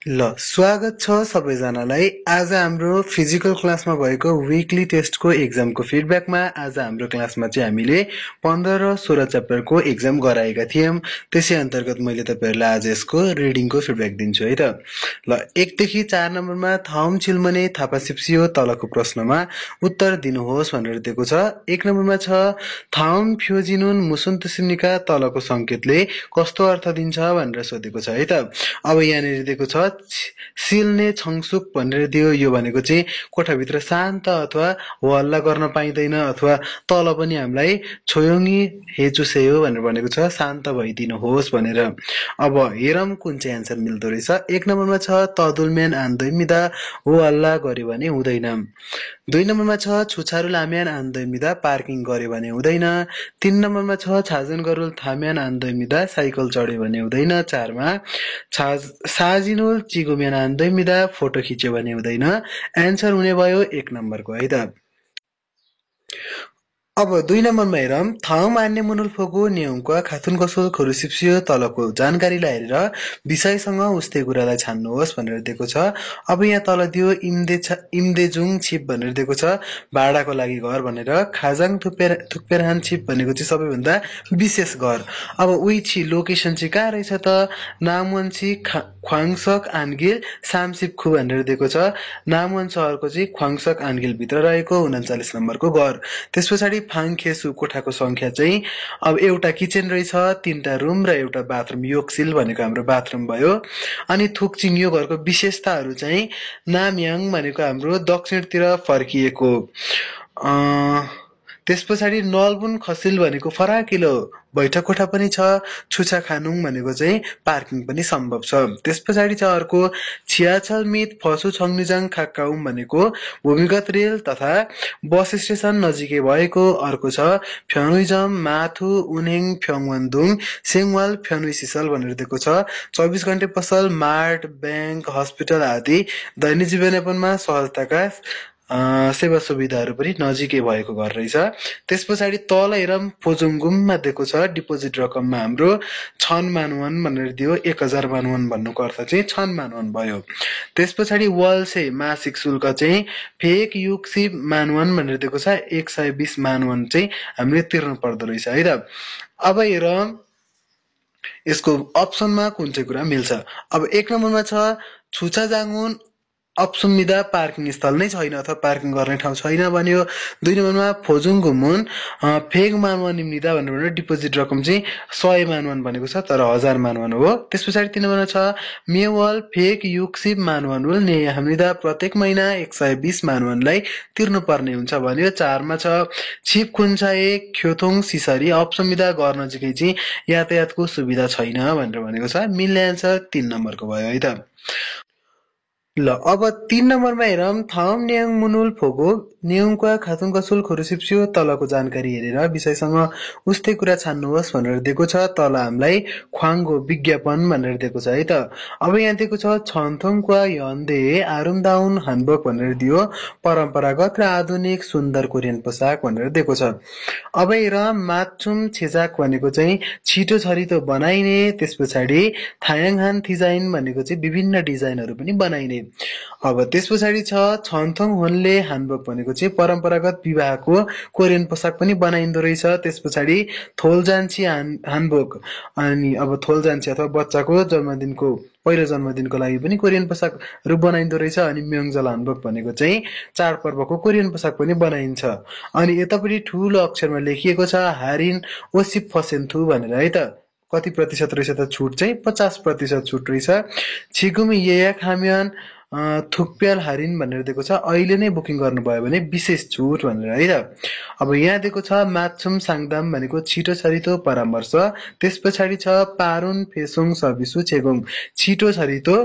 ल स्वागत छ सबैजनालाई। आज हाम्रो फिजिकल क्लासमा भएको विकली टेस्टको एक्जामको फिडब्याकमा आज हाम्रो क्लासमा चाहिँ हामीले 15 र 16 च्याप्टरको एक्जाम गराएका थियौं। त्यसै अन्तर्गत मैले तपाईहरुलाई आज यसको रिडिङको फिडब्याक दिन्छु है त। ल 1 देखि 4 नम्बरमा थाउम छिल्मने थापा सिप्सियो तलको प्रश्नमा उत्तर दिनुहोस् भनेर दिएको छ। 1 नम्बरमा छ थाउम फ्योजिनुन मुसुन्तुसिनिका तलको संकेतले कस्तो अर्थ दिन्छ भनेर सोधेको छ है त। अब यहाँनिर दिएको छ सिल्ने छङसुक भनेर दियो। यो भनेको चाहिँ कोठाभित्र शान्त अथवा हल्ला गर्न पाइदैन अथवा तल पनि हामीलाई छोयोङी हेचुसेयो भनेर भनेको छ, शान्त भइदिनुहोस् भनेर। अब हेरौं कुन चाहिँ आन्सर मिल्दो रहेछ। 1 नम्बरमा छ तदुलम्यान आन्दोइमिदा हो हल्ला गर्यो भने हुँदैन। 2 नम्बरमा छ छुछारु लाम्यान आन्दोइमिदा पार्किङ गर्यो भने हुँदैन। 3 नम्बरमा छ छाजुन गरुल थाम्यान आन्दोइमिदा साइकल चढ्यो भने हुँदैन। 4 मा साजिनुल चिगुम्यान आन्दोइमिदा फोटो खिच्यो भने हुँदैन। एन्सर हुने भयो 1 नम्बरको है त। अब 2 नम्बरमा हेरौं थाउम आन्ने मुनुल फोगो नेउङका खाथुन कसोल खोरुसिप्सियो तलको जानकारीलाई हेरेर विषयसँग उस्तै कुरालाई छान्नुहोस् भनेर दिएको छ। अब यहाँ तल दियो इम्देजुङ छिप भनेर दिएको छ, भाडाको लागि घर भनेर। खाजाङ थुक्पेरहान छिप भनेको चाहिँ सबैभन्दा विशेष घर। अब उही छि लोकेसन चाहिँ कहाँ रहेछ त, नामवन छि ख्वाङसक आन्गिल सामसिपखु भनेर दिएको छ। नामवन शहरको चाहिँ ख्वाङसक आन्गिल भित्र रहेको 39 नम्बरको घर। त्यसपछि फाङखेसु कोठाको संख्या चाहिँ अब एउटा किचन रहेछ, 3टा रुम र एउटा बाथरुम, योक्सिल भनेको हाम्रो बाथरुम भयो। अनि थुकचिङ यो घरको विशेषताहरू चाहिँ नामयाङ भनेको हाम्रो दक्षिणतिर फर्किएको, त्यसपछि नलबुन खसिल भनेको फराकिलो बैठक कोठा पनि छ। छुछा खानुङ भनेको चाहिँ पार्किङ पनि सम्भव छ। त्यसपछि छ अर्को छियाछल मित फसु छङनिजाङ खाक्काउम भनेको भूमिगत रेल तथा बस स्टेसन नजिकै भएको। अर्को छ फ्यानुइजम माथु उन्हेङ फ्याङवन्दुङ सेङवाल फ्यानुइ सिसल भनेर दिएको छ। 24 घण्टे पसल, मार्ट, ब्याङ्क, हस्पिटल आदि दैनिक जीवनयापनमा सहजताका सेवा सुविधाहरू पनि नजिकै भएको घर रहेछ। त्यसपछि तल हेरौँ फोजुङगुममा दिएको छ डिपोजिट रकममा हाम्रो छन मानवन भनेर दियो। 1000 मानवन भन्नुको अर्थ चाहिँ छन मानवन भयो। त्यसपछि वलसे मासिक शुल्क चाहिँ फेक युक्सी मानवन भनेर दिएको छ, 120 मानवन चाहिँ हामीले तिर्नु पर्दो रहेछ है त। अब हेरौँ यसको अप्सनमा कुन चाहिँ कुरा मिल्छ। अब 1 नम्बरमा छ छुछा जाङुन अप्सुमिदा पार्किङ स्थल नै छैन अथवा पार्किङ गर्ने ठाउँ छैन भन्यो। 2 नम्बरमा फोजुङ घुमुन फेक मानवन निम्निदा भनेर डिपोजिट रकम चाहिँ 100 मानवन भनेको छ तर 1000 मानवन हो। त्यसपछि 3 नम्बरमा छ मेवल फेक युक्सिप मानवन उल ने हामीदा प्रत्येक महिना 120 मानवनलाई तिर्नु पर्ने हुन्छ भन्यो। 4 मा छ छिप खुन्चाए ख्योथोङ सिसरी अप्सुमिदा घर नजिकै चाहिँ यातायातको सुविधा छैन भनेर भनेको छ। मिल्ने आन्सर 3 नम्बरको भयो है त। ल अब 3 नम्बरमा हेरौँ थाउम न्याङ मुनुल फोगो नेउङका खाथुङ कसुल खोरुसिप्सियो तलको जानकारी हेरेर विषयसँग उस्तै कुरा छान्नुहोस् भनेर दिएको छ। तल हामीलाई ख्वाङको विज्ञापन भनेर दिएको छ है त। अब यहाँ दिएको छ छन्थोङका यन्दे आरुमदाउन हानबक भनेर दियो, परम्परागत र आधुनिक सुन्दर कोरियन पोसाक भनेर दिएको छ। अब हेर माचुम छेजाक भनेको चाहिँ छिटो छरितो बनाइने। त्यसपछि थायाङहान थिजाइन भनेको चाहिँ विभिन्न डिजाइनहरू पनि बनाइने। अब त्यसपछि छ छन्थोङ होनले हानबक भनेको चाहिँ परम्परागत विवाहको कोरियन पोसाक पनि बनाइन्दो रहेछ। त्यसपछि थोलजान्ची हानबक अनि अब थोलजान्ची अथवा बच्चाको जन्मदिनको पहिलो जन्मदिनको लागि पनि कोरियन पोसाकहरू बनाइन्दो रहेछ। अनि म्योङजल हानबक भनेको चाहिँ चाडपर्वको कोरियन पोसाक पनि बनाइन्छ। अनि यतापट्टि ठुलो अक्षरमा लेखिएको छ हारिन ओसिप फसेन्थु भनेर है त। कति प्रतिशत रहेछ त छुट चाहिँ 50% छुट रहेछ। छिगुमी येया खाम्यान थुक्प्याल हारिन भनेर दिएको छ, अहिले नै बुकिङ गर्नुभयो भने विशेष छुट भनेर है त। अब यहाँ दिएको छ माछुम साङदाम भनेको छिटो छरितो परामर्श। त्यसपछि छ पारुन फेसोङ सर्भिसु छेगोङ छिटो छरितो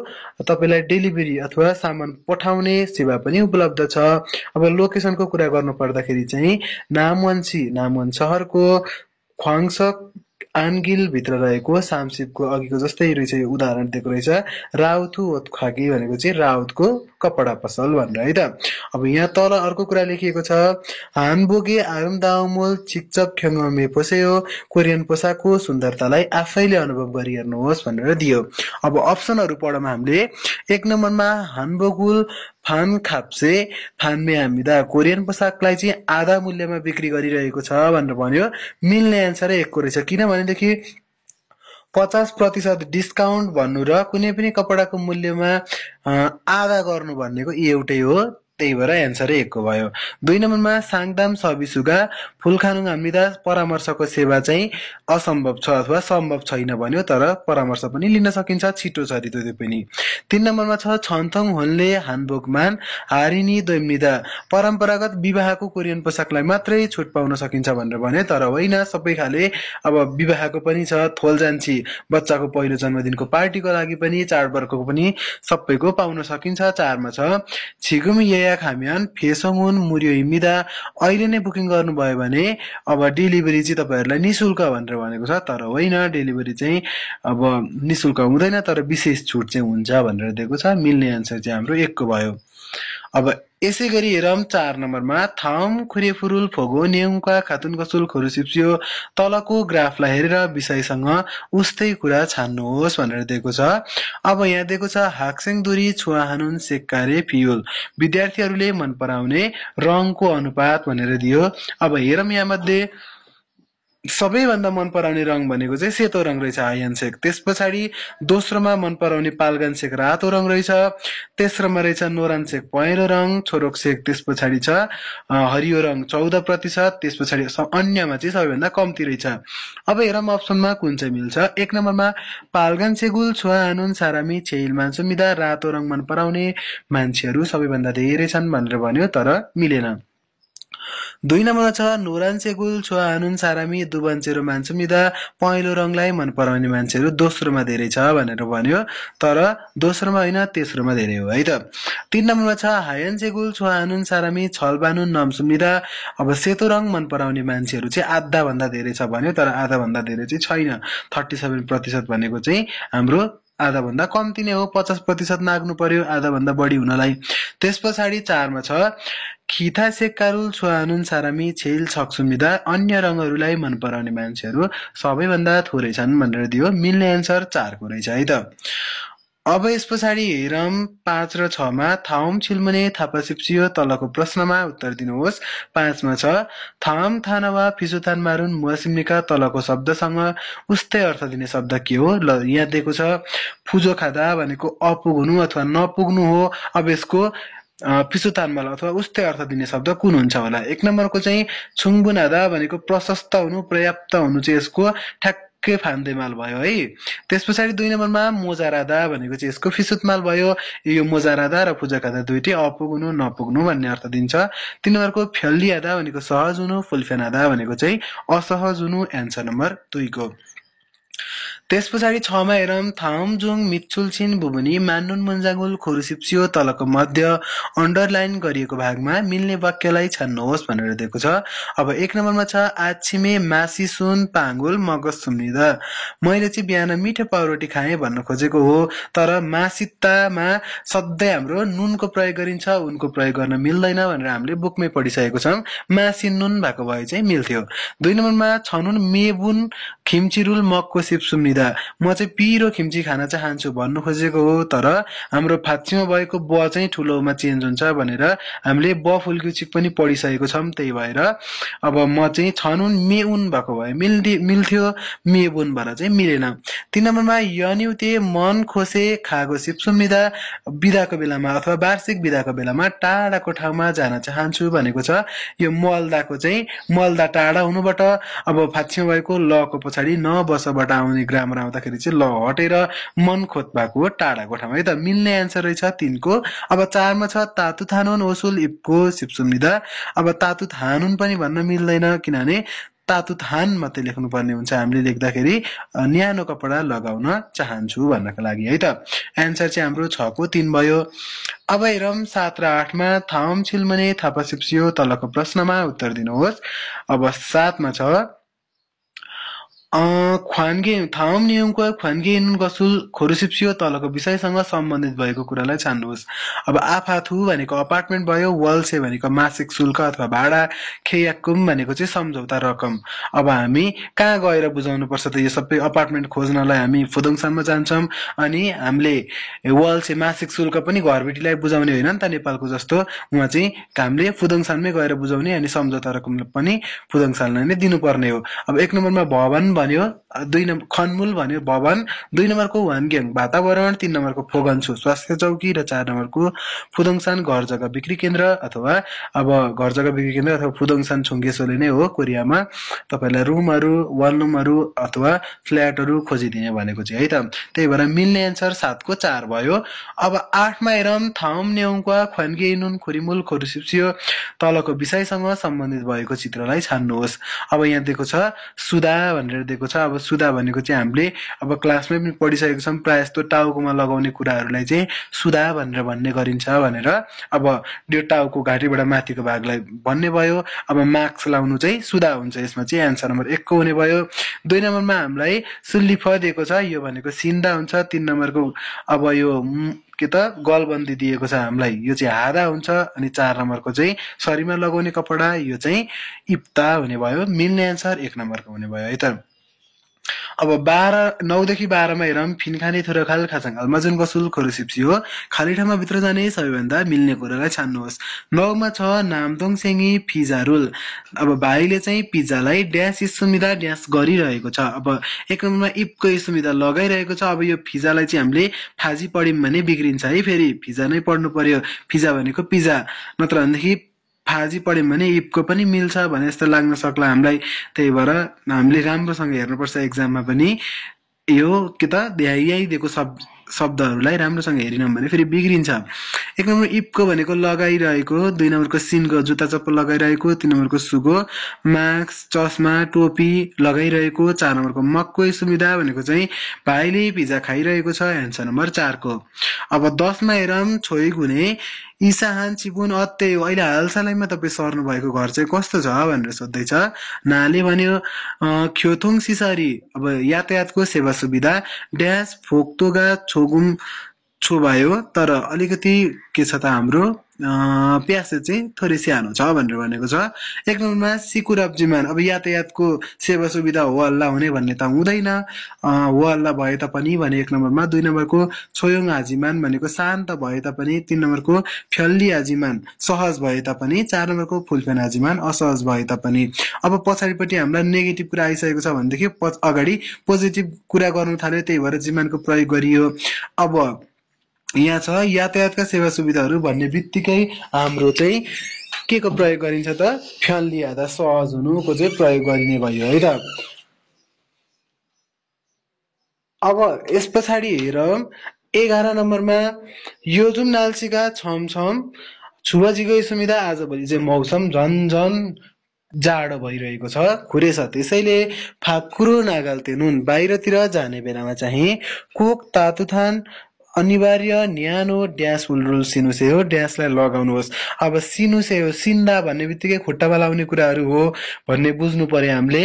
तपाईलाई डेलिभरी अथवा सामान पठाउने सेवा पनि उपलब्ध छ। अब लोकेसनको कुरा गर्नु पर्दाखेरि चाहिँ नामवन शहरको ख्वाङसक आन्गिल भित्र रहेको सामसिपको अघिको जस्तै रहेछ यो उदाहरण दिएको रहेछ। राउथु ओतखागी भनेको चाहिँ राउतको कपडा पसल भनेर है त। अब यहाँ तल अर्को कुरा लेखिएको छ हानबोगे आरुमदाउमोल चिकचक ख्यङमे पोसेयो कोरियन पोसाकको सुन्दरतालाई आफैले अनुभव गरी हेर्नुहोस् भनेर दियो। अब अप्सनहरू पढौँ हामीले। 1 नम्बरमा हानबोकुल फान खाप्से फानमे हामीदा कोरियन पोसाकलाई चाहिँ आधा मूल्यमा बिक्री गरिरहेको छ भनेर भन्यो। मिल्ने एन्सर 1 को रहेछ, किनभनेदेखि 50% डिस्काउन्ट भन्नु र कुनै पनि कपडाको मूल्यमा आधा गर्नु भनेको एउटै हो, त्यही भएर एन्सर 1 को भयो। 2 नम्बरमा साङदाम सबिसुगा फुलखानुङ हामीदा परामर्शको सेवा चाहिँ असम्भव छ अथवा सम्भव छैन भन्यो, तर परामर्श पनि लिन सकिन्छ, छिटो छ त्यो पनि। 3 नम्बरमा छ छन्थङ होनले हानबोकमान हारिनी दोइम्निदा परम्परागत विवाहको कोरियन पोसाकलाई मात्रै छुट पाउन सकिन्छ भनेर भन्यो, तर होइन, सबै खाले अब विवाहको पनि छ, थोलजान्ची बच्चाको पहिलो जन्मदिनको पार्टीको लागि पनि, चाडपर्वको पनि सबैको पाउन सकिन्छ। 4 मा छ छिगुमी खामियान फेसोङुन मुर्यो हिमिदा अहिले नै बुकिङ गर्नुभयो भने अब डेलिभरी चाहिँ तपाईँहरूलाई निशुल्क भनेर भनेको छ, तर होइन, डेलिभरी चाहिँ अब निशुल्क हुँदैन, तर विशेष छुट चाहिँ हुन्छ भनेर दिएको छ। मिल्ने एन्सर चाहिँ हाम्रो 1 को भयो। अब यसै गरी हेरौँ 4 नम्बरमा थाम खुरेफुरुल फोगो नेउका खातुन कसुल खोरुसिप्सियो तलको ग्राफलाई हेरेर विषयसँग उस्तै कुरा छान्नुहोस् भनेर दिएको छ। अब यहाँ दिएको छ हाक्सेङ दुरी छुवा हानुन सेक्कारे फियोल विद्यार्थीहरूले मन पराउने रङको अनुपात भनेर दियो। अब हेरौँ यहाँ मध्ये सबैभन्दा मन पराउने रङ भनेको चाहिँ सेतो रङ रहेछ, हायनसेक। त्यस पछाडि दोस्रोमा मन पराउने पाल्गानसेक रातो रङ रहेछ, तेस्रोमा रहेछ नोरानसेक पहेँलो रङ, छोरोकसेक त्यस पछाडि छ हरियो रङ 14%, त्यस पछाडि अन्यमा चाहिँ सबैभन्दा कम्ती रहेछ। अब हेरौँ अप्सनमा कुन चाहिँ मिल्छ। 1 नम्बरमा पाल्गानसेगुल छुवा हानुन सारामी छेल मान्छुमिदा रातो रङ मन पराउने मान्छेहरू सबैभन्दा धेरै छन् भनेर भन्यो, तर मिलेन। 2 नम्बरमा छ नोरानसेगुल छुवा हानुन सारामी दुबन्चेरो मान्छुमिदा पहेँलो रङलाई मन पराउने मान्छेहरू दोस्रोमा धेरै छ भनेर भन्यो, तर दोस्रोमा होइन, तेस्रोमा धेरै हो है त। 3 नम्बरमा छ हायनसेगुल छुवा हानुन सारामी छलबानुन नम्सुमिदा अब सेतो रङ मन पराउने मान्छेहरू चाहिँ आधा भन्दा धेरै छ भन्यो, तर आधा भन्दा धेरै चाहिँ छैन। 37% भनेको चाहिँ हाम्रो आधा भन्दा कम्ती नै हो, 50% नाग्नु पर्यो आधा भन्दा बढी हुनलाई। त्यस पछाडि 4 मा छ खिथा सेक्कारुल छुवानुन सारामी छेल छक्सुमिदा अन्य रङहरूलाई मन पराउने मान्छेहरू सबैभन्दा थोरै छन् भनेर दियो। मिल्ने एन्सर 4 को रहेछ है त। अब यस पछाडि हेरौँ 5 र 6 मा थाउम छिल्मने थापा सिप्सियो तलको प्रश्नमा उत्तर दिनुहोस्। 5 मा छ थाम थानावा फिसुतान मारुन मुवासिम्निका तलको शब्दसँग उस्तै अर्थ दिने शब्द के हो? ल यहाँ दिएको छ फुजो खादा भनेको अपुग्नु अथवा नपुग्नु हो। अब यसको फिसुतानमाल अथवा उस्तै अर्थ दिने शब्द कुन हुन्छ होला? 1 नम्बरको चाहिँ छुङबुनादा भनेको प्रशस्त हुनु, पर्याप्त हुनु चाहिँ यसको ठ्याक्कै फान्देमाल भयो है। त्यस पछाडि 2 नम्बरमा मोजारादा भनेको चाहिँ यसको फिसुतमाल भयो। यो मोजारादा र फुजाखादा दुईटै अपुग्नु नपुग्नु भन्ने अर्थ दिन्छ। 3 नम्बरको फ्यालियादा भनेको सहज हुनु, फुलफेनादा भनेको चाहिँ असहज हुनु, एन्सर नम्बर 2 को। त्यस पछाडि 6 मा हेरौँ थामजुङ मिच्छुलछिन बुबुनी मान्नुन मुन्जाङुल खोरुसिप्सियो तलको मध्य अन्डरलाइन गरिएको भागमा मिल्ने वाक्यलाई छान्नुहोस् भनेर दिएको छ। अब 1 नम्बरमा छ आछिमे मासी सुन पाङ्गुल मगज सुम्निदा मैले चाहिँ बिहान मिठो पाउरोटी खाएँ भन्न खोजेको हो, तर मासितामा सधैँ हाम्रो नुनको प्रयोग गरिन्छ, उनको प्रयोग गर्न मिल्दैन भनेर हामीले बुकमै पढिसकेको छौँ। मासी नुन भएको भए चाहिँ मिल्थ्यो। 2 नम्बरमा छनुन मेबुन खिम्चिरुल मगको सिप सुम्निदा म चाहिँ पिरो खिम्ची खान चाहन्छु भन्नु खोजेको हो, तर हाम्रो फाँचीमा भएको ब चाहिँ ठुलोमा चेन्ज हुन्छ भनेर हामीले ब फुल्क्युचिक पनि पढिसकेको छौँ। त्यही भएर अब म चाहिँ छनुन मेउन भएको भए मिल्थ्यो, मेबुन भएर चाहिँ मिलेन। 3 नम्बरमा यन्युते मन खोसे खागो सिप्सुम्निदा बिदाको बेलामा अथवा वार्षिक बिदाको बेलामा टाढाको ठाउँमा जान चाहन्छु भनेको छ। यो मल्दाको चाहिँ मल्दा टाढा हुनुबाट अब फाँचीमा भएको लको पछाडि न बसबाट आउने ग्रामर आउँदाखेरि चाहिँ ल हटेर मन खोत भएको टाढाको ठाउँ है त। मिल्ने एन्सर रहेछ 3 को। अब 4 मा छ तातु थानुन ओसुल इपको सिप्सुम्निदा अब तातु थानुन पनि भन्न मिल्दैन, किनभने तातु थान मात्रै लेख्नुपर्ने हुन्छ हामीले लेख्दाखेरि न्यानो कपडा लगाउन चाहन्छु भन्नको लागि है त। एन्सर चाहिँ हाम्रो 6 को 3 भयो। अब हेरौँ 7 र 8 मा थाम छिल्मने थापा सिप्सियो तलको प्रश्नमा उत्तर दिनुहोस्। अब 7 मा छ ख्वान्गे थाम नियमको ख्वान्गे नुन गसुल खोरुसिप्सियो तलको विषयसँग सम्बन्धित भएको कुरालाई छान्नुहोस्। अब आफाथु भनेको अपार्टमेन्ट भयो, वल्से भनेको मासिक शुल्क अथवा भाडा, खेयाक्कुम भनेको चाहिँ सम्झौता रकम। अब हामी कहाँ गएर बुझाउनु पर्छ त यो सबै? अपार्टमेन्ट खोज्नलाई हामी फुदोङसानमा जान्छौँ, अनि हामीले वल्से मासिक शुल्क पनि घरबेटीलाई बुझाउने होइन नि त नेपालको जस्तो। उहाँ चाहिँ हामीले फुदोङसानमै गएर बुझाउने, अनि सम्झौता रकम पनि फुदोङसानलाई नै दिनुपर्ने हो। अब 1 नम्बरमा भवन भन्यो, 2 नम्बर खनमूल भन्यो भवन, 2 नम्बरको वानग्याङ वातावरण, 3 नम्बरको फोगन्छु स्वास्थ्य चौकी, र 4 नम्बरको फुदोङसान घर जग्गा बिक्री केन्द्र अथवा घर जग्गा बिक्री केन्द्र अथवा फुदोङसान छुङ्गेसोले नै हो कोरियामा तपाईलाई रुमहरू, वान रुमहरू अथवा फ्ल्याटहरू खोजिदिने भनेको चाहिँ है त। त्यही भएर मिल्ने एन्सर 7 को 4 भयो। अब 8 मा हेरौँ, थाउम न्याउका ख्वान्गे नुन खोरिमुल खोरुसिप्सियो तलको विषयसँग सम्बन्धित भएको चित्रलाई छान्नुहोस्। अब यहाँ दिएको छ सुदा भनेर दिएको छ। अब सुदा भनेको चाहिँ हामीले अब क्लासमै पनि पढिसकेको छौँ, प्रायः जस्तो टाउकोमा लगाउने कुराहरूलाई चाहिँ सुदा भनेर भन्ने गरिन्छ भनेर। अब यो टाउको घाँटीबाट माथिको भागलाई भन्ने भयो। अब मास्क लाउनु चाहिँ सुदा हुन्छ, यसमा चाहिँ एन्सर नम्बर 1 को हुने भयो। 2 नम्बरमा हामीलाई सुल्लिफ दिएको छ, यो भनेको सिन्दा हुन्छ। 3 नम्बरको अब यो के त गलबन्दी दिएको छ हामीलाई, यो चाहिँ हादा हुन्छ। अनि 4 नम्बरको चाहिँ शरीरमा लगाउने कपडा, यो चाहिँ इप्ता हुने भयो। मिल्ने एन्सर 1 नम्बरको हुने भयो है त। अब 9 देखि 12 मा हेरौँ, फिनखाने थुरखाल खाचाङ अल्माजुन गसुल खोरुसिप्सी हो खाली ठाउँमा भित्र जाने सबैभन्दा मिल्ने कुरालाई छान्नुहोस्। 9 मा छ नामदोङ सेङ्गी पिज्जा रोल। अब भाइले चाहिँ पिज्जालाई ड्यास सुविधा ड्यास गरिरहेको छ। अब 1 नम्बरमा इपको सुविधा लगाइरहेको छ। अब यो पिज्जालाई चाहिँ हामीले फाजी पढ्यौँ भने बिग्रिन्छ है, फेरि पिज्जा नै पढ्नु पर्यो। पिज्जा भनेको पिज्जा, नत्र भनेदेखि फाजी पढ्यौँ भने इपको पनि मिल्छ भने जस्तो लाग्न सक्ला हामीलाई। त्यही भएर हामीले राम्रोसँग हेर्नुपर्छ एक्जाममा पनि, यो के त यही दिएको शब्दहरूलाई राम्रोसँग हेरिनौँ भने फेरि बिग्रिन्छ। 1 नम्बर इपको भनेको लगाइरहेको, 2 नम्बरको सिनको जुत्ता चप्पल लगाइरहेको, 3 नम्बरको सुगो मास्क चस्मा टोपी लगाइरहेको, 4 नम्बरको मकको सुविधा भनेको चाहिँ भाइले पिज्जा खाइरहेको छ, एन्सर नम्बर 4 को। अब 10 मा हेरौँ, छोइ गुने इसाहान चिपुन अत्ते हो। अहिले हालसालैमा तपाईँ सर्नु भएको घर चाहिँ कस्तो छ भनेर सोध्दैछ। नाले भन्यो ख्योथोङ सिसारी। अब यातायातको सेवा सुविधा ड्यास फोक्तोगा छोगुम छोभायो, तर अलिकति के छ त हाम्रो प्यासे चाहिँ थोरै सानो छ भनेर भनेको छ। 1 नम्बरमा सिकुराब जिमान। अब यातायातको सेवा सुविधा हो हल्ला हुने भन्ने त हुँदैन, हो हल्ला भए तापनि भने 1 नम्बरमा। 2 नम्बरको छोयोङ हाजिमान भनेको शान्त भए तापनि, 3 नम्बरको फ्यल्ली हाजिमान सहज भए तापनि, 4 नम्बरको फुलपेन हाजिमान असहज भए तापनि। अब पछाडिपट्टि हामीलाई नेगेटिभ कुरा आइसकेको छ भनेदेखि अगाडि पोजिटिभ कुरा गर्नु थाल्यो, त्यही भएर जिमानको प्रयोग गरियो। अब यहाँ छ यातायातका सेवा सुविधाहरू भन्ने बित्तिकै हाम्रो चाहिँ के को प्रयोग गरिन्छ त फ्यल्ली हादा सहज हुनुको चाहिँ प्रयोग गरिने भयो है त। अब यस पछाडि हेरौँ 11 नम्बरमा यो जुन नाल्सीका छम छम छुवाजीको सुविधा आजभोलि चाहिँ मौसम झन झन जाडो भइरहेको छ खुरेछ, त्यसैले फाकुरो नागाल्ते नुन बाहिरतिर जाने बेलामा चाहिँ कोक तातुथान अनिवार्य न्यानो ड्यास उलरुल सिनुसे हो, ड्यासलाई लगाउनुहोस्। अब सिनुसे हो, सिन्दा भन्ने बित्तिकै खुट्टामा लाउने कुराहरू हो भन्ने बुझ्नु पर्यो हामीले।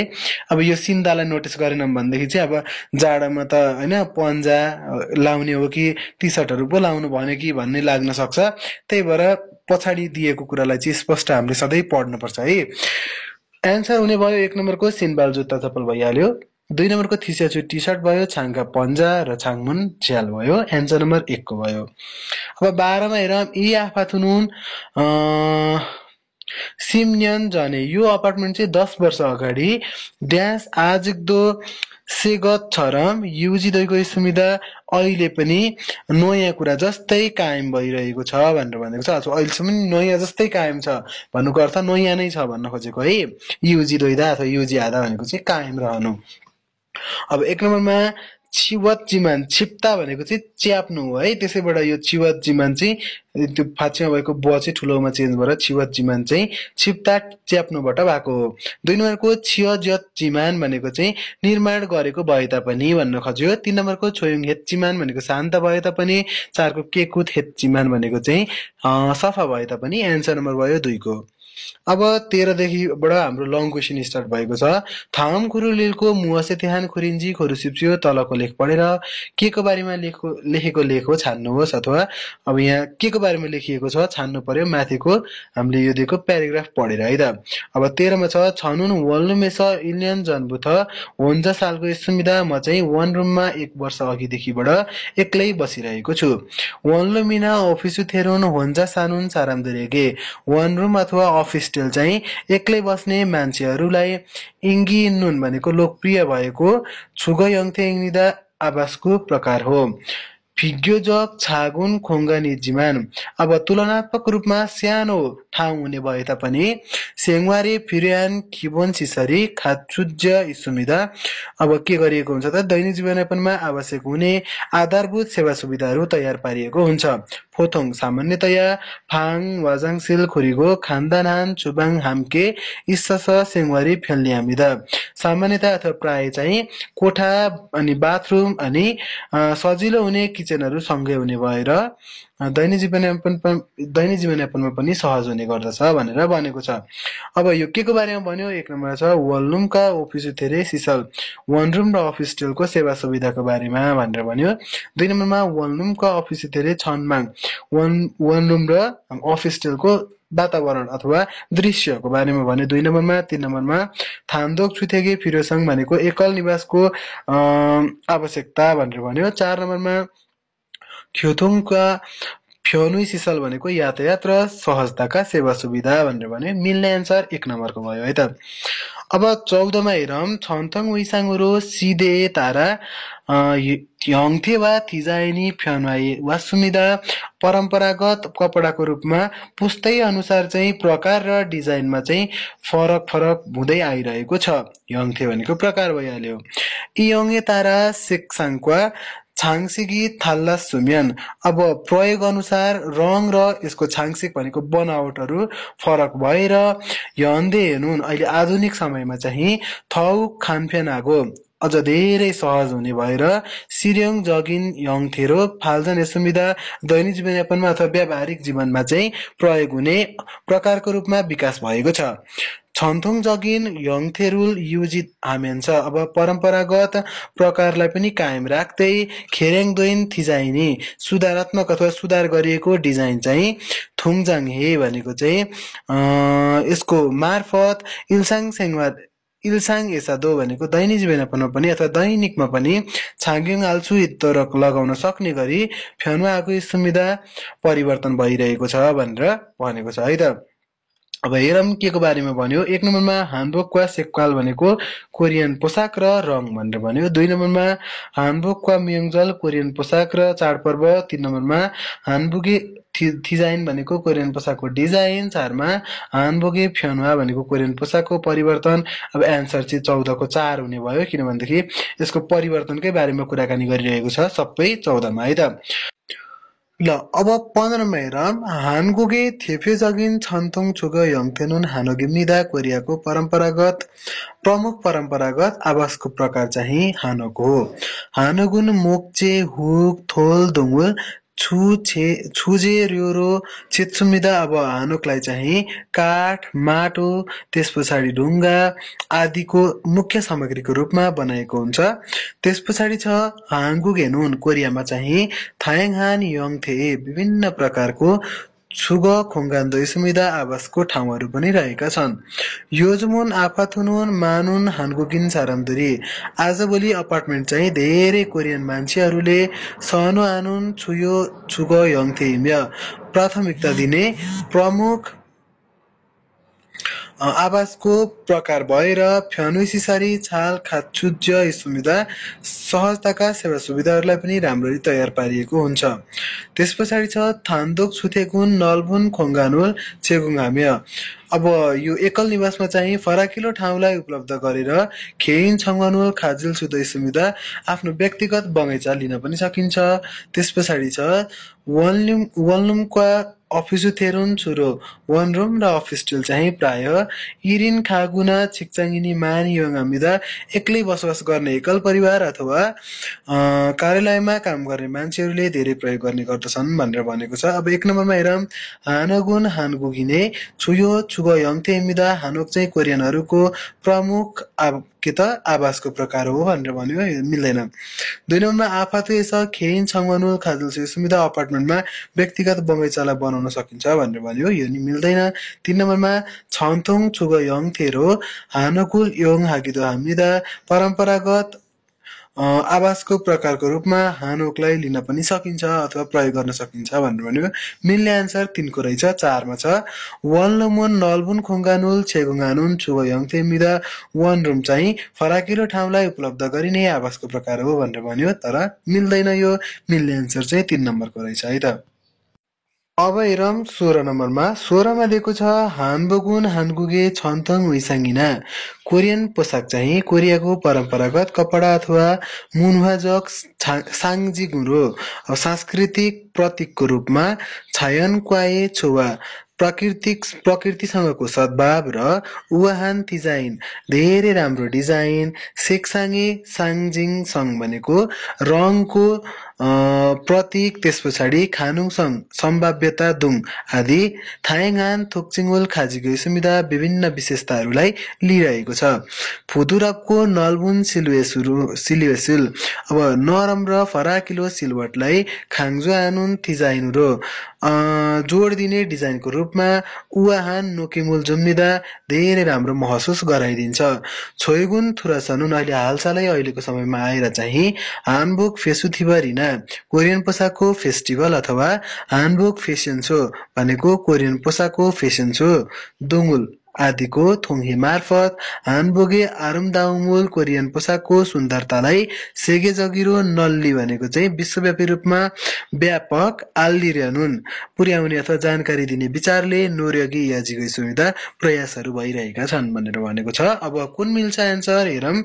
अब यो सिन्दालाई नोटिस गरेनौँ भनेदेखि चाहिँ अब जाडोमा त होइन पन्जा लाउने हो कि टी सर्टहरू पो लाउनु भन्यो कि भन्ने लाग्न सक्छ। त्यही भएर पछाडि दिएको कुरालाई चाहिँ स्पष्ट हामीले सधैँ पढ्नुपर्छ है। एन्सर हुने भयो 1 नम्बरको सिनबाल जुत्ता चप्पल भइहाल्यो, 2 नम्बरको थिसियाचु टी सर्ट भयो, छाङका पन्जा र छाङमुन झ्याल भयो, एन्सर नम्बर 1 को भयो। अब 12 मा हेरौँ यी आफाथुनुन सिमन्यन जाने। यो अपार्टमेन्ट चाहिँ 10 वर्ष अगाडि ड्यास आजदो सेगत छरम युजी दैको सुविधा अहिले पनि नयाँ कुरा जस्तै कायम भइरहेको छ भनेर भनेको छ। अहिलेसम्म नयाँ जस्तै कायम छ भन्नुको अर्थ नयाँ नै छ भन्न खोजेको है। युजी दैदा अथवा युजी आधा भनेको चाहिँ कायम रहनु। अब 1 नम्बरमा छिवत जिमान, छिप्ता भनेको चाहिँ च्याप्नु हो है, त्यसैबाट यो छिवत जिमान चाहिँ त्यो फाँचीमा भएको ब चाहिँ ठुलोमा चेन्ज भएर छिवत जिमान चाहिँ छिप्ता च्याप्नुबाट भएको हो। 2 नम्बरको छियजत जिमान भनेको चाहिँ निर्माण गरेको भए तापनि भन्न खोज्यो। 3 नम्बरको छोयुङ हेच्चिमान भनेको शान्त भए तापनि, 4 को केकुत हेच्चिमान भनेको चाहिँ सफा भए तापनि, एन्सर नम्बर भयो 2 को। अब 13 देखिबाट हाम्रो लङ क्वेसन स्टार्ट भएको छ। थाम खुरुलिलको मुहसे तिहान खुरिन्जी खोरुसिप्सियो तलको लेख पढेर के को बारेमा लेखेको लेख हो छान्नुहोस्, अथवा अब यहाँ के को बारेमा लेखिएको छ छान्नु पर्यो, माथिको हामीले यो दिएको प्याराग्राफ पढेर है त। अब 13 मा छ छनुन वल्नुमेस इलियन जन्बुथ होन्जा सालको सुविधा म चाहिँ वन रुममा 1 वर्ष अघिदेखिबाट एक्लै बसिरहेको छु। वनलुमिना अफिसु थेरोन होन्जा सानुन सारामदुरेगे वन रुम अथवा अफिस टेल चाहिँ एक्लै बस्ने मान्छेहरूलाई इङ्गी नुन भनेको लोकप्रिय भएको छुगयङथे इङ्निदा आवासको प्रकार हो। फिग्योजक छागुन खोङ्गा निजिमान अब तुलनात्मक रूपमा सानो ठाउँ हुने भए तापनि सेङ्वारे फिरियान खिबोन सिसरी खाचुज्य सुविधा अब के गरिएको हुन्छ त दैनिक जीवनयापनमा आवश्यक हुने आधारभूत सेवा सुविधाहरू तयार पारिएको हुन्छ। फोथोङ सामान्यतया फाङ वाजाङसिल खुरिगो खान्दानान चुबाङ हाम्के इस्सस सेङ्वारी फेल्ने हामीदा सामान्यतया अथवा प्राय चाहिँ कोठा अनि बाथरुम अनि सजिलो हुने किचनहरू सँगै हुने भएर दैनिक जीवनयापनमा पनि सहज हुने गर्दछ भनेर भनेको छ। अब यो के को बारेमा भन्यो, 1 नम्बरमा छ वलरुमका अफिस धेरै सिसल वनरुम र अफिस टेलको सेवा सुविधाको बारेमा भनेर भन्यो। 2 नम्बरमा वनरुमका अफिस धेरै छन्माङ वनरुम र अफिस टेलको वातावरण अथवा दृश्यको बारेमा भन्यो 2 नम्बरमा। 3 नम्बरमा थान्दोक छुथेगे फिरोसङ भनेको एकल निवासको आवश्यकता भनेर भन्यो। 4 नम्बरमा ख्योथुङका फ्योनुई सिसल भनेको यातायात र सहजताका सेवा सुविधा भनेर भन्यो। मिल्ने एन्सर 1 नम्बरको भयो है त। अब 14 मा हेरौँ छन्थङ विसाङुरो सिधे तारा ह्यङथे वा थिजाइनी फ्यानवाई वा सुविधा परम्परागत कपडाको रूपमा पुस्तै अनुसार चाहिँ प्रकार र डिजाइनमा चाहिँ फरक हुँदै आइरहेको छ। ह्यङथे भनेको प्रकार भइहाल्यो। इयङे तारा सेक्साङक्वा छाङसिगी थाल्ला सुम्यान अब प्रयोग अनुसार रङ र यसको छाङसिक भनेको बनावटहरू फरक भएर यन्दे हेर्नुन अहिले आधुनिक समयमा चाहिँ थौ खानफ्यान आगो अझ धेरै सहज हुने भएर सिर्योङ जगिन यङथेरो फाल्जन सुविधा दैनिक जीवनयापनमा अथवा व्यावहारिक जीवनमा चाहिँ प्रयोग हुने प्रकारको रूपमा विकास भएको छ। छन्थुङ जगिन यङथेरुल युजित हामेन छ अब परम्परागत प्रकारलाई पनि कायम राख्दै खेरेङ दोइन थिजाइनी सुधारात्मक अथवा सुधार गरिएको डिजाइन चाहिँ थुङजाङ हे भनेको चाहिँ यसको मार्फत इल्साङ एसादो भनेको दैनिक जीवनयापनमा पनि अथवा दैनिकमा पनि छाङ्ग्युङ आल्छु इत्तरक लगाउन सक्ने गरी फ्यानुवाको सुविधा परिवर्तन भइरहेको छ भनेर भनेको छ है त। अब हेरौँ के को बारेमा भन्यो। 1 नम्बरमा हानबोकवा सेक्वाल भनेको कोरियन पोसाक र रङ भनेर भन्यो। 2 नम्बरमा हानबोकवा म्युङजल कोरियन पोसाक र चाडपर्व। 3 नम्बरमा हानबुगे थिजाइन भनेको कोरियन पोसाकको डिजाइन। 4 मा हानबोगे फ्यानुवा भनेको कोरियन पोसाकको परिवर्तन। अब एन्सर चाहिँ 14 को 4 हुने भयो किनभनेदेखि यसको परिवर्तनकै बारेमा कुराकानी गरिरहेको छ सबै 14 मा है त। ल अब 15 मा हेरौँ हानगोगे थेफे जगिन छन्तोङ छुग यङथेनुन हानोगिम्निदा कोरियाको प्रमुख परम्परागत आवासको प्रकार चाहिँ हानोको हो। हानोगुन मोक्चे हुक थोल दुङ्गुल छुजे र्योरो चित्सुमिदा अब हानोकलाई चाहिँ काठ माटो त्यस पछाडि ढुङ्गा आदिको मुख्य सामग्रीको रूपमा बनाएको हुन्छ। त्यस पछाडि छ हाङ्गुगेनुन कोरियामा चाहिँ थायङहान यङथे विभिन्न प्रकारको छुग खोङ्गान्दो सुविधा आवासको ठाउँहरू पनि रहेका छन्। योजमुन आफाथुनुन मानुन हानगुगिन सारामदुरी आजभोलि अपार्टमेन्ट चाहिँ धेरै कोरियन मान्छेहरूले सहनु आनुन छुग यङथे प्राथमिकता दिने प्रमुख आवासको प्रकार भएर फ्यानुसिसारी छाल खाचुज्य सुविधा सहजताका सेवा सुविधाहरूलाई पनि राम्ररी तयार पारिएको हुन्छ। त्यस पछाडि छ थान्दोक छुथेकुन नलबुन खोङ्गानुल चेगुङहाम्य अब यो एकल निवासमा चाहिँ फराकिलो ठाउँलाई उपलब्ध गरेर खेइन छङ्गनुल खाजिल सुदै सुविधा आफ्नो व्यक्तिगत बगैँचा लिन पनि सकिन्छ। त्यस पछाडि छ वलनुमका अफिसु थेरुन छुरो वनरुम र अफिस टेल चाहिँ प्राय इरिन खागुना छिक्चाङ्गिनी मानि योङामिदा एक्लै बसोबास गर्ने एकल परिवार अथवा कार्यालयमा काम गर्ने मान्छेहरूले धेरै प्रयोग गर्ने गर्दछन् भनेर भनेको छ। अब 1 नम्बरमा हेरौँ हानगुन हानगुगिने छुयो छुगो यङथे मिदा हानोक चाहिँ कोरियनहरूको प्रमुख आवासको प्रकार हो भनेर भन्यो, मिल्दैन। 2 नम्बरमा आफातु यसो खेइन छङवनु खाजुल सुविधा अपार्टमेन्टमा व्यक्तिगत बगैँचाला बनाउन सकिन्छ भनेर भन्यो, यो नि मिल्दैन। 3 नम्बरमा छन्थोङ छुगो यङथेरो हानकुल योङ हाकिदो हामीदा परम्परागत आवासको प्रकारको रूपमा हानोकलाई लिन पनि सकिन्छ अथवा प्रयोग गर्न सकिन्छ भनेर भन्यो। मिल्ने आन्सर 3 को रहेछ, 4 मा छ। वनलमुन नलबुन खोङ्गानुल छेगुङ्गानुन छुगो यङथे मिदा वन रुम चाहिँ फराकिलो ठाउँलाई उपलब्ध गरिने आवासको प्रकार हो भनेर भन्यो, तर मिल्दैन यो। मिल्ने आन्सर चाहिँ 3 नम्बरको रहेछ है त। अब हेरौँ 16 नम्बरमा। 16 मा दिएको छ हानबगुन हानगुगे छन्तङ उइसाङ्गिना कोरियन पोसाक चाहिँ कोरियाको परम्परागत कपडा अथवा मुनवाजक साङ्जिगुरो सांस्कृतिक प्रतीकको रूपमा छायन क्वाए छोवा प्रकृतिसँगको सद्भाव र उहान डिजाइन धेरै राम्रो डिजाइन सेक्साङे साङजिङ सङ भनेको रङको प्रतीक, त्यस पछाडि खानुङसङ सम्भाव्यता दुङ आदि थायङहान थोक्चिङोल खाजिगो सुविधा विभिन्न विशेषताहरूलाई लिइरहेको छ। फुदुरपको नलबुन सिलुएसुल अब नरम र फराकिलो सिलवटलाई खाङ्जो आनुन थिजाइनुरो जोड दिने डिजाइनको रूपमा उहान नोकिमुल जुम्मिदा धेरै राम्रो महसुस गराइदिन्छ। छोइगुन थुरासनुन अहिले हालसालै अहिलेको समयमा आएर चाहिँ हानबुक फेसुथिबरिना कोरियन पोसाकको फेस्टिभल अथवा हानबुक फेसन सो भनेको कोरियन पोसाकको फेसन सो दुङुल आदिको थोङहे मार्फत हानबोगे आरुमदाउमुल कोरियन पोसाकको सुन्दरतालाई सेगे जगिरो नल्ली भनेको चाहिँ विश्वव्यापी रूपमा व्यापक आल्लिरनुन पुर्याउने अथवा जानकारी दिने विचारले नोर्यगी याजिगै सुविधा प्रयासहरू भइरहेका छन् भनेर भनेको छ। अब कुन मिल्छ एन्सर हेरौँ।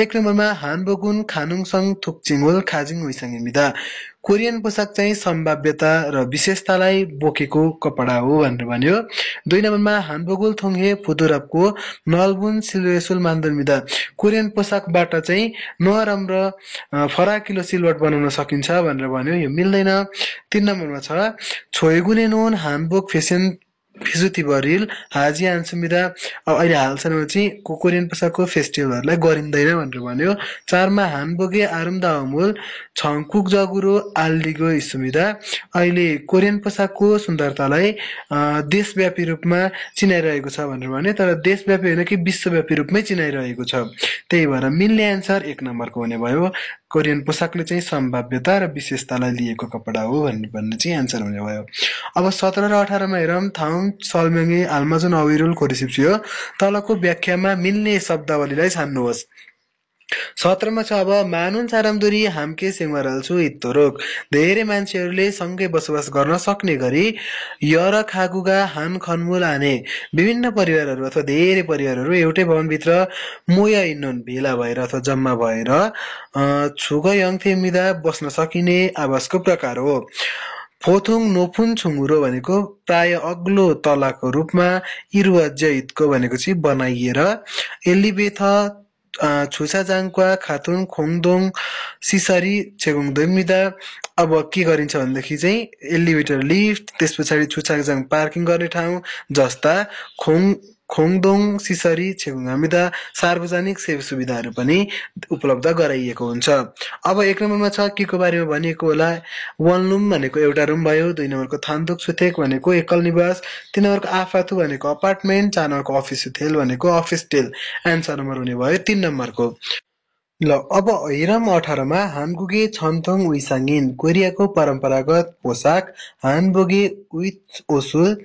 1 नम्बरमा हानबोगुन खानुङसङ थुक्चिङोल खाजिङ उइसाङमिदा कोरियन पोसाक चाहिँ सम्भाव्यता र विशेषतालाई बोकेको कपडा हो भनेर भन्यो। 2 नम्बरमा हानबोगुल थोङहे फुदुरपको नलबुन सिलुएसुल मान्दमिदा कोरियन पोसाकबाट चाहिँ नरम र फराकिलो सिलवट बनाउन सकिन्छ भनेर भन्यो, यो मिल्दैन। 3 नम्बरमा छ छोइगुने नोन हानबोक फेसन फिजुतिबरिल हाजी आन्सुमिदा अहिले हालसम्म चाहिँ कोरियन पोसाकको फेस्टिभलहरूलाई गरिँदैन भनेर भन्यो। 4 मा हानबोगे आरुमदा अमुल छङकुक जगुरो आल्डिगो इसुमिदा अहिले कोरियन पोसाकको सुन्दरतालाई देशव्यापी रूपमा चिनाइरहेको छ भनेर भन्यो, तर देशव्यापी होइन कि विश्वव्यापी रूपमै चिनाइरहेको छ। त्यही भएर मिल्ने आन्सर 1 नम्बरको हुने भयो। कोरियन पोसाकले चाहिँ सम्भाव्यता र विशेषतालाई लिएको कपडा हो भन्ने चाहिँ आन्सर हुने भयो। अब 17 र 18 मा हेरौँ। थाउन सल्मेङ्गे आल्माजुन अविरुल कोरिसिप्सियो तलको व्याख्यामा मिल्ने शब्दावलीलाई छान्नुहोस्। 17 मा छ अब मानुन सारामदुरी हाम्के सेङवाराल्छु इत्तोरोक धेरै मान्छेहरूले सँगै बसोबास गर्न सक्ने गरी यर खागुगा हान खनमुल आने विभिन्न परिवारहरू अथवा धेरै परिवारहरू एउटै भवनभित्र मोया इन्नोन भेला भएर अथवा जम्मा भएर छुग यङथे मिदा बस्न सकिने आवासको प्रकार हो। फोथुङ नोफुन छुङ्गुरो भनेको प्राय अग्लो तलाको रूपमा इरुवाज्यको भनेको चाहिँ बनाइएर एलिबेथ छुसाजाङक्वा खातुन खोङदोङ सिसरी छेगुङदोमिदा अब के गरिन्छ भनेदेखि चाहिँ एलिभेटर लिफ्ट, त्यस पछाडि छुसाजाङ पार्किङ गर्ने ठाउँ जस्ता खोङदोङ सिसरी छेगुङामिदा सार्वजनिक सेवा सुविधाहरू पनि उपलब्ध गराइएको हुन्छ। अब 1 नम्बरमा छ के को बारेमा भनिएको होला। वनलुम भनेको एउटा रुम भयो। 2 नम्बरको थान्दुक सुथेक भनेको एकल निवास। 3 नम्बरको आफातु भनेको अपार्टमेन्ट। 4 नम्बरको अफिस सुथेल भनेको अफिस टेल। एन्सर नम्बर हुने भयो 3 नम्बरको। ल अब हेरौँ 18 मा हानगुगे छन्तोङ उइसाङ्गिन कोरियाको परम्परागत पोसाक हानबोगे विथ ओसुल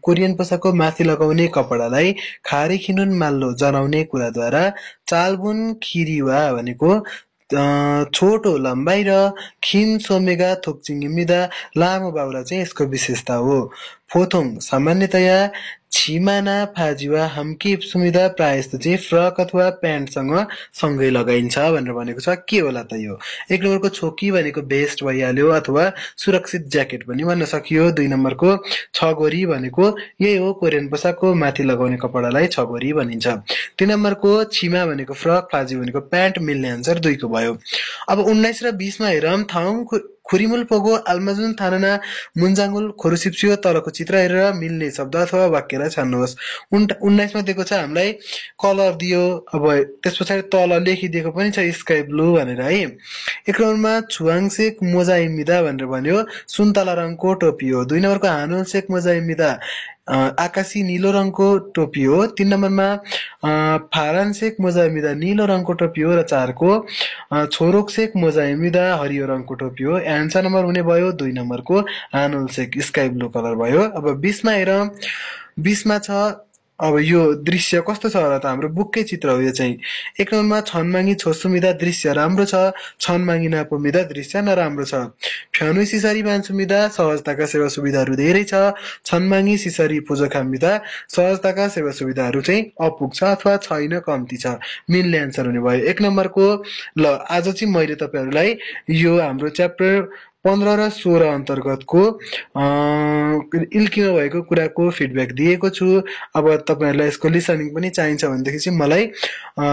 कोरियन पोसाकको माथि लगाउने कपडालाई खारी खिनुन माल्लो जनाउने कुराद्वारा चालबुन खिरिवा भनेको छोटो लम्बाइ र खिन सोमेगा थोक्चिङमिदा लामो बाहुला चाहिँ यसको विशेषता हो। फोथोङ सामान्यतया छिमाना फाजिवा हाम्की सुमिदा प्रायः जस्तो चाहिँ फ्रक अथवा प्यान्टसँग सँगै लगाइन्छ भनेर भनेको छ। के होला त यो? 1 नम्बरको छोकी भनेको भेस्ट भइहाल्यो अथवा सुरक्षित ज्याकेट पनि भन्न सकियो। 2 नम्बरको छगोरी भनेको यही हो, कोरियन पोसाकको माथि लगाउने कपडालाई छगोरी भनिन्छ। 3 नम्बरको छिमा भनेको फ्रक, फाजी भनेको प्यान्ट, मिल्ने आन्सर 2 को भयो। अब 19 र 20 मा हेरौँ। थाउङ खुरिमुल पोगो आल्माजुन थाना मुन्जाङ्गुल खोरुसिप्सियो तलको चित्र हेरेर मिल्ने शब्द अथवा वाक्यलाई छान्नुहोस्। 19 मा दिएको छ हामीलाई कलर दियो, अब त्यस पछाडि तल लेखिदिएको पनि छ स्काई ब्लू भनेर है। 1 नम्बरमा छुवाङसेक मोजाइमिदा भनेर भन्यो, सुन्तला रङको टोपी हो। 2 नम्बरको हानुलसेक मोजाइमिदा आकाशी नीलो रङको टोपी हो। 3 नम्बरमा फारानसेक मोजाइमिदा नीलो रङको टोपी हो र 4 को छोरोकसेक मोजाइमिदा हरियो रङको टोपी हो। एन्सर नम्बर हुने भयो 2 नम्बरको हानुलसेक स्काई ब्लू कलर भयो। अब 20 मा हेरौँ। 20 मा छ अब यो दृश्य कस्तो छ र त? हाम्रो बुककै चित्र हो यो चाहिँ। 1 नम्बरमा छनमागी छोसुमिदा दृश्य राम्रो छ, छनमागी नापोमिदा दृश्य नराम्रो छ। फ्यानु सिसरी मान्छुमिदा सहजताका सेवा सुविधाहरू धेरै छ, छनमागी सिसरी पुजोखामिदा सहजताका सेवा सुविधाहरू चाहिँ अपुग छ अथवा छैन, कम्ती छ। मिल्ने आन्सर हुने भयो 1 नम्बरको। ल आज चाहिँ मैले तपाईहरुलाई यो हाम्रो च्याप्टर 15 र 16 अन्तर्गतको इल्किमा भएको कुराको फिडब्याक दिएको छु। अब तपाईहरुलाई यसको लिसनिङ पनि चाहिन्छ भनेदेखि चाहिँ मलाई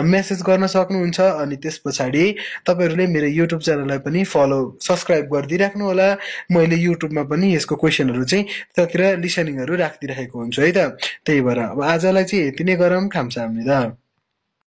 मेसेज गर्न सक्नुहुन्छ। अनि त्यस पछाडि तपाईहरुले मेरो युट्युब च्यानललाई पनि सब्स्क्राइब गरिदिराख्नु होला। मैले युट्युबमा पनि यसको क्वेशनहरु चाहिँ त्यतिर लिसनिङहरु राखिदिराखेको हुन्छु है त। त्यही भएर अब आजलाई चाहिँ यति नै गरौँ। खाम्साहाम्निदा।